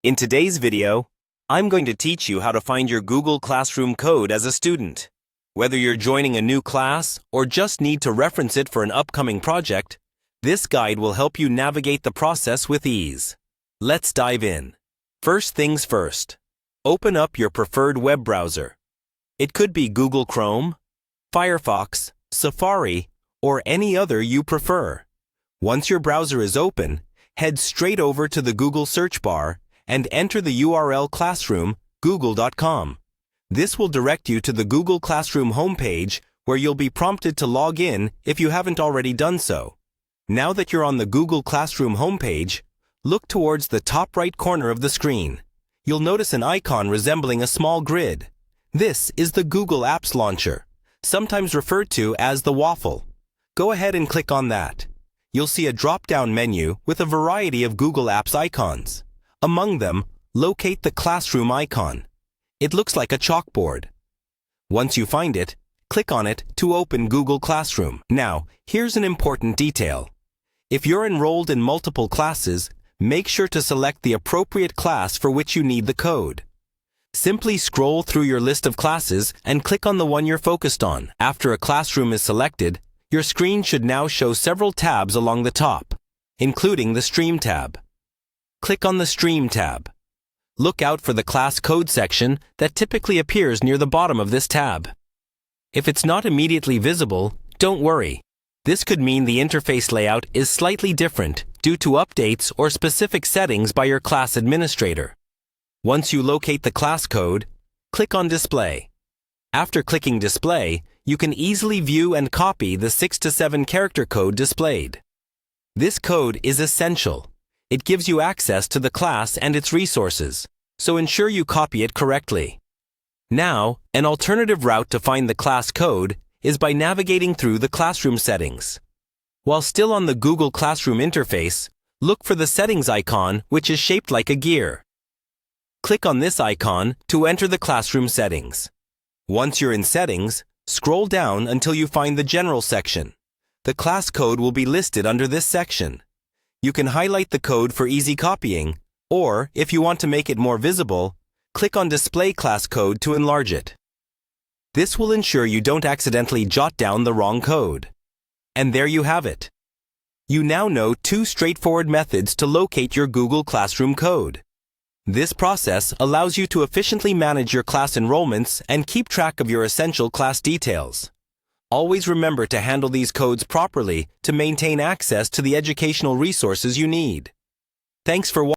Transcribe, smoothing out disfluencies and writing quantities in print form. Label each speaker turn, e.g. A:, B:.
A: In today's video, I'm going to teach you how to find your Google Classroom code as a student. Whether you're joining a new class or just need to reference it for an upcoming project, this guide will help you navigate the process with ease. Let's dive in. First things first, open up your preferred web browser. It could be Google Chrome, Firefox, Safari, or any other you prefer. Once your browser is open, head straight over to the Google search bar and enter the URL classroom.google.com. This will direct you to the Google Classroom homepage where you'll be prompted to log in if you haven't already done so. Now that you're on the Google Classroom homepage, look towards the top right corner of the screen. You'll notice an icon resembling a small grid. This is the Google Apps Launcher, sometimes referred to as the Waffle. Go ahead and click on that. You'll see a drop-down menu with a variety of Google Apps icons. Among them, locate the Classroom icon. It looks like a chalkboard. Once you find it, click on it to open Google Classroom. Now, here's an important detail. If you're enrolled in multiple classes, make sure to select the appropriate class for which you need the code. Simply scroll through your list of classes and click on the one you're focused on. After a classroom is selected, your screen should now show several tabs along the top, including the Stream tab. Click on the Stream tab. Look out for the class code section that typically appears near the bottom of this tab. If it's not immediately visible, don't worry. This could mean the interface layout is slightly different due to updates or specific settings by your class administrator. Once you locate the class code, click on Display. After clicking Display, you can easily view and copy the 6 to 7 character code displayed. This code is essential. It gives you access to the class and its resources, so ensure you copy it correctly. Now, an alternative route to find the class code is by navigating through the classroom settings. While still on the Google Classroom interface, look for the settings icon, which is shaped like a gear. Click on this icon to enter the classroom settings. Once you're in Settings, scroll down until you find the General section. The class code will be listed under this section. You can highlight the code for easy copying, or if you want to make it more visible, click on Display Class Code to enlarge it. This will ensure you don't accidentally jot down the wrong code. And there you have it. You now know 2 straightforward methods to locate your Google Classroom code. This process allows you to efficiently manage your class enrollments and keep track of your essential class details. Always remember to handle these codes properly to maintain access to the educational resources you need. Thanks for watching.